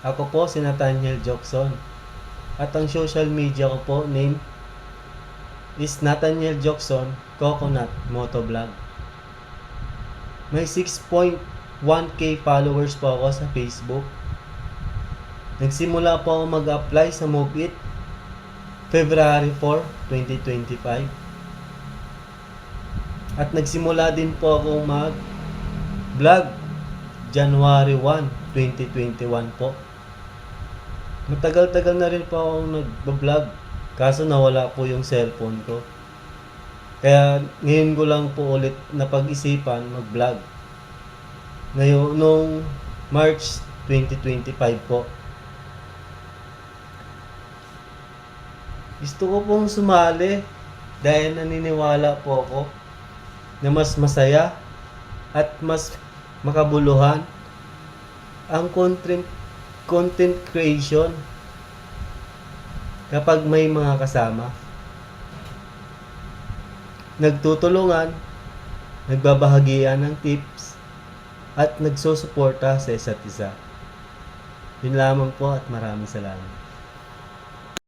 Ako po si Nathaniel Jokson. At ang social media ko po name is Nathaniel Jokson Coconut Motovlog. May 6.1k followers po ako sa Facebook. Nagsimula po ako mag-apply sa MoveIt February 4, 2025. At nagsimula din po ako mag-vlog January 1, 2021 po. Matagal-tagal na rin po akong nag-vlog, kaso nawala po yung cellphone ko. Kaya ngayon ko lang po ulit napag-isipan mag-vlog. Ngayon, nung March 2025 po. Gusto ko pong sumali dahil naniniwala po ako na mas masaya at mas makabuluhan ang content creation kapag may mga kasama. Nagtutulungan, nagbabahagian ng tips, at nagsusuporta sa isa't isa. Yun lamang po at maraming salamat.